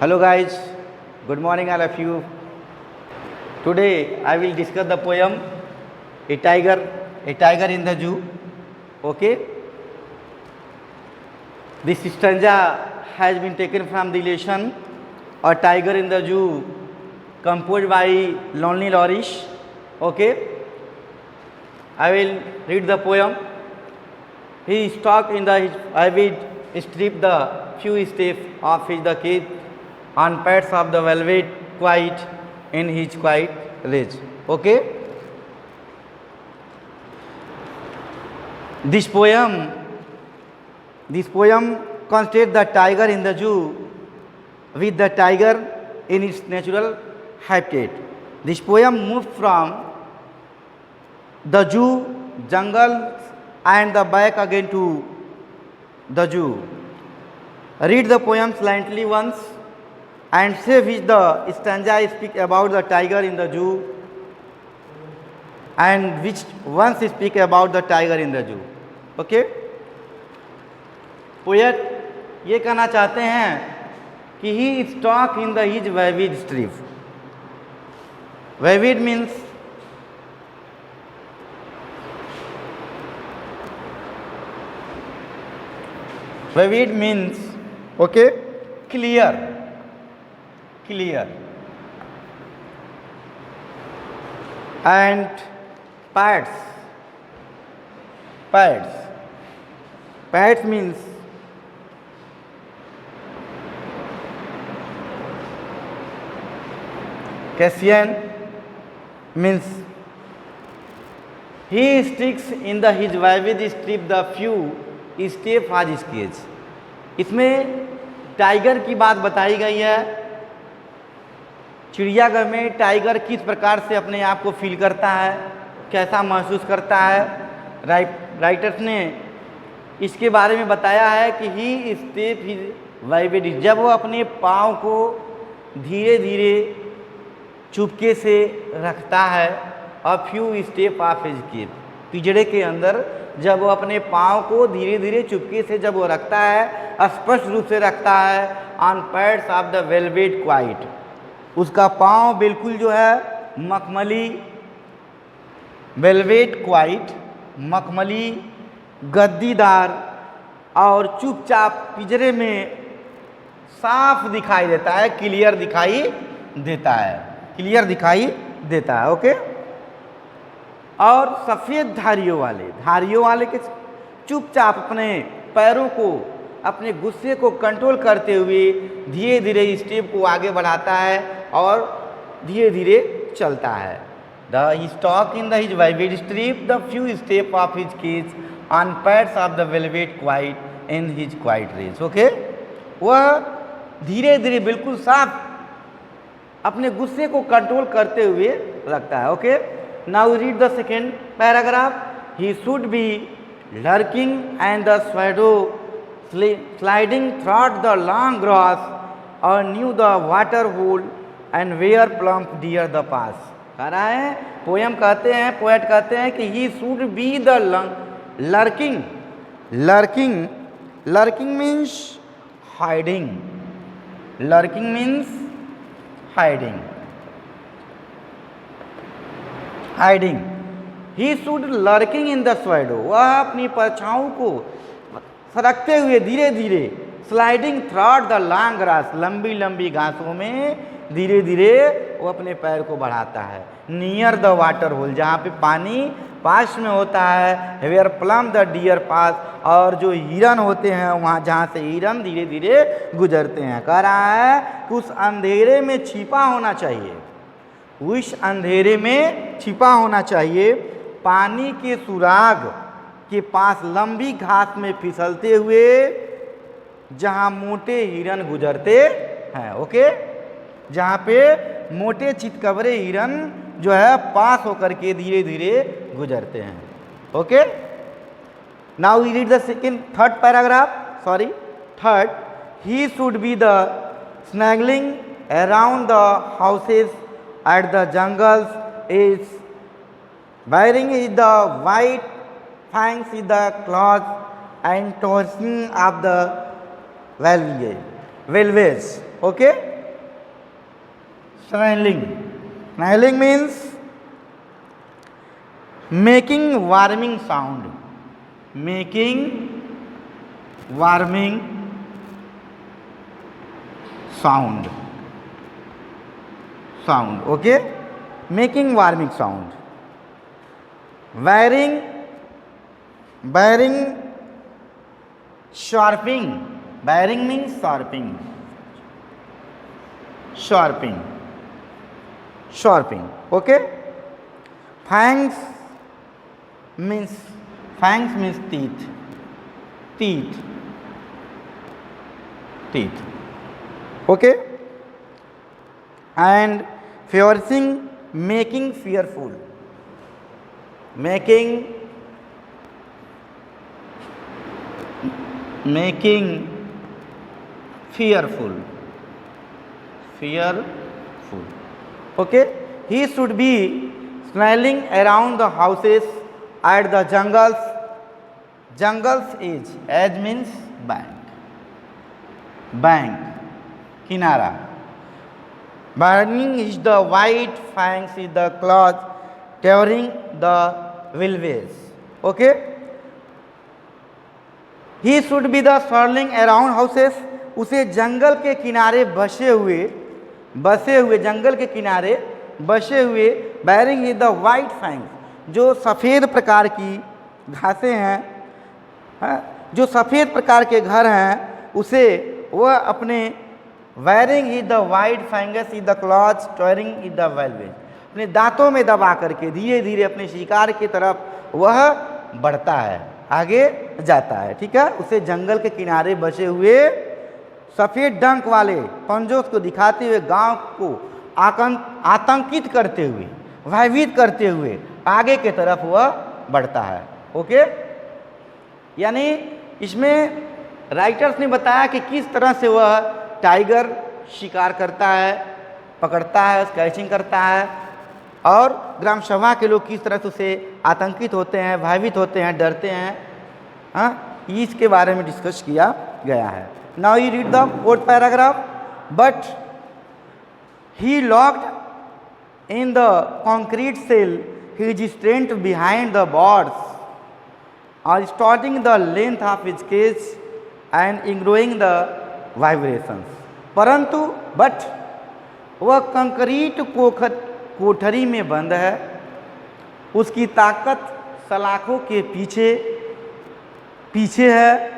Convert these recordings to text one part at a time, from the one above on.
Hello guys, good morning all of you. Today I will discuss the poem A Tiger in the Zoo. Okay. This stanza has been taken from the lesson A Tiger in the Zoo, composed by Lonely Lorish. Okay. I will read the poem. He stalked in the avid strip the few steps of the cage on pads of the velvet quiet in his quiet rage. Okay. This poem constates the tiger in the zoo with the tiger in its natural habitat. This poem moved from the zoo, jungle and the back again to the zoo. Read the poem silently once and say which the stanza speak about the tiger in the zoo and which once speak about the tiger in the zoo. Okay. Poet ये कहना चाहते हैं कि he stalk in the his vivid stripe. Vivid means okay clear and pads means Cassian means he sticks in the his vivid strip the few step as his cage. इसमें tiger की बात बताई गई है. चिड़ियाघर में टाइगर किस प्रकार से अपने आप को फील करता है, कैसा महसूस करता है. राइटर्स ने इसके बारे में बताया है कि ही स्टेप ही वाइवेड, जब वो अपने पाँव को धीरे धीरे चुपके से रखता है. A few step of his cage, पिंजड़े के अंदर जब वो अपने पाँव को धीरे धीरे चुपके से जब वो रखता है, स्पष्ट रूप से रखता है. On pads of the velvet quite, उसका पाँव बिल्कुल जो है मखमली, वेलवेट क्वाइट मखमली गद्दीदार और चुपचाप पिंजरे में साफ दिखाई देता है, क्लियर दिखाई देता है. ओके. और सफ़ेद धारियों वाले के चुपचाप अपने पैरों को, अपने गुस्से को कंट्रोल करते हुए धीरे धीरे स्टेप को आगे बढ़ाता है और धीरे धीरे चलता है. The stalk in the his vivid stripe the few step of his cage on pads of the velvet quiet in his quiet rage. Okay. वह धीरे धीरे बिल्कुल साफ अपने गुस्से को कंट्रोल करते हुए रखता है. Okay. Now read the second paragraph. He should be lurking and the shadow sliding through the long grass और near the water hole and where plump deer the pass. कह रहा है, पोएट कहते हैं कि he should be the lurking means hiding. He should lurking in the shadow, वह अपनी परछाओं को सरकते हुए धीरे धीरे sliding through the long grass, लंबी लंबी घासों में धीरे धीरे वो अपने पैर को बढ़ाता है. नियर द वाटर होल, जहाँ पे पानी पास में होता है. वेयर प्लम द डियर पास, और जो हिरन होते हैं वहाँ, जहाँ से हिरन धीरे धीरे गुजरते हैं. कह रहा है कि उस अंधेरे में छिपा होना चाहिए, पानी के सुराग के पास लंबी घास में फिसलते हुए जहाँ मोटे हिरन गुजरते हैं. ओके. जहाँ पे मोटे चितकबरे हिरन जो है पास होकर के धीरे धीरे गुजरते हैं. Okay. Now we read the third paragraph. He should be the snarling around the houses at the jungles is wearing the white fangs in the claws and tossing of the valves. Okay. Snarling. Snarling means making warming sound. Making warming sound. Okay? Making warming sound. Wearing sharping. Wearing means sharping. Okay? Fangs means teeth. Okay? And fearsing, making fearful. Making fearful. Okay? He should be snarling around the houses at the jungle's edge. Edge means bank, kinara. Burning is the white, fangs is the claws, tearing the wildways. Okay? He should be the swirling around houses. उसे जंगल के किनारे बसे हुए जंगल के किनारे बसे हुए बैरिंग इज द वाइट फैंग, जो सफ़ेद प्रकार की घासें हैं, जो सफ़ेद प्रकार के घर हैं, उसे वह अपने wearing is the white fangs is the claws tiring is the velvet, अपने दांतों में दबा करके धीरे धीरे अपने शिकार की तरफ वह बढ़ता है, आगे जाता है। ठीक है? उसे जंगल के किनारे बसे हुए सफ़ेद डंक वाले पंजों को दिखाते हुए गांव को आतंकित करते हुए, भयभीत करते हुए आगे के तरफ वह बढ़ता है। ओके? यानी इसमें राइटर्स ने बताया कि किस तरह से वह टाइगर शिकार करता है, पकड़ता है, कैचिंग करता है, और ग्राम सभा के लोग किस तरह से उसे आतंकित होते हैं, भयभीत होते हैं, डरते हैं। इसके बारे में डिस्कस किया गया है। Now you read the 4th paragraph. But he locked in the concrete cell his strength behind the bars और starting the length of his cage and ignoring the vibrations. परंतु वह कंक्रीट कोठरी में बंद है, उसकी ताकत सलाखों के पीछे है।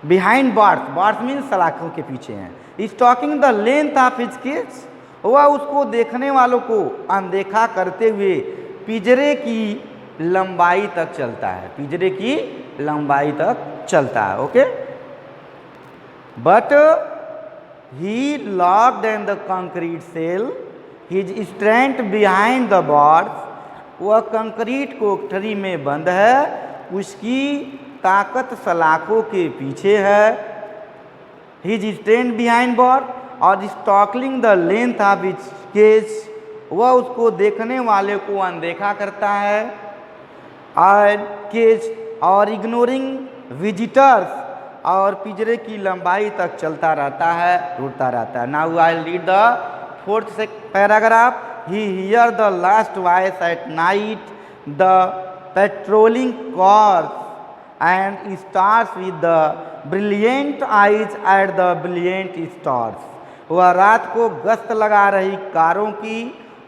बिहाइंड बार्स मीन्स सलाखों के पीछे हैं। Stalking the length of his cage, वह उसको देखने वालों को अनदेखा करते हुए पिंजरे की लंबाई तक चलता है, okay? But he locked in the concrete cell his strength behind the bars, वह कंक्रीट कोठरी में बंद है, उसकी ताकत सलाखों के पीछे है। हिज स्ट्रेंथ बिहाइंड बार और stalking the length of his cage, वह उसको देखने वाले को अनदेखा करता है और केज और इग्नोरिंग विजिटर्स, और पिंजरे की लंबाई तक चलता रहता है, उड़ता रहता है। Now I read the 4th paragraph. He here the last voice at night the patrolling cars and stars with the brilliant eyes at the brilliant stars, वह रात को गश्त लगा रही कारों की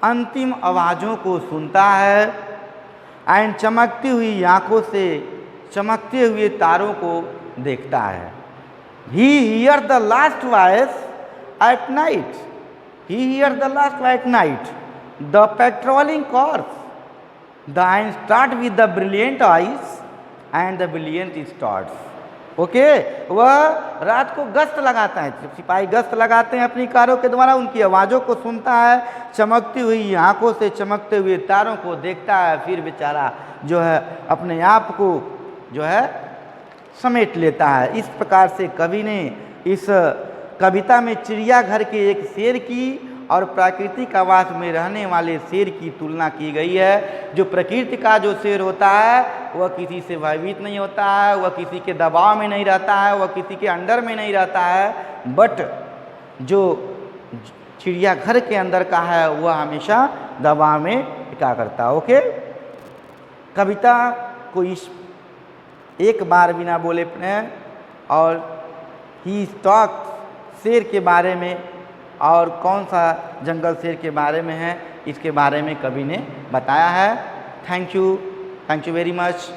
अंतिम आवाज़ों को सुनता है एंड चमकती हुई आँखों से चमकते हुए तारों को देखता है। He hear the last voice at night. He hear the last voice at night. The patrolling cars, the and start with the brilliant eyes and the brilliant stars. Okay? वह रात को गश्त लगाता है, सिपाही गश्त लगाते हैं अपनी कारों के द्वारा, उनकी आवाज़ों को सुनता है, चमकती हुई आँखों से चमकते हुए तारों को देखता है, फिर बेचारा जो है अपने आप को जो है समेट लेता है। इस प्रकार से कवि ने इस कविता में चिड़ियाघर के एक शेर की और प्राकृतिक आवास में रहने वाले शेर की तुलना की गई है। जो प्रकृति का जो शेर होता है वह किसी से भयभीत नहीं होता है, वह किसी के दबाव में नहीं रहता है, वह किसी के अंडर में नहीं रहता है, बट जो चिड़ियाघर के अंदर का है वह हमेशा दवा में टिका करता। ओके, कविता को इस एक बार बिना बोले फ्रेंड, और ही टॉक शेर के बारे में, और कौन सा जंगल शेर के बारे में है इसके बारे में कवि ने बताया है। Thank you very much.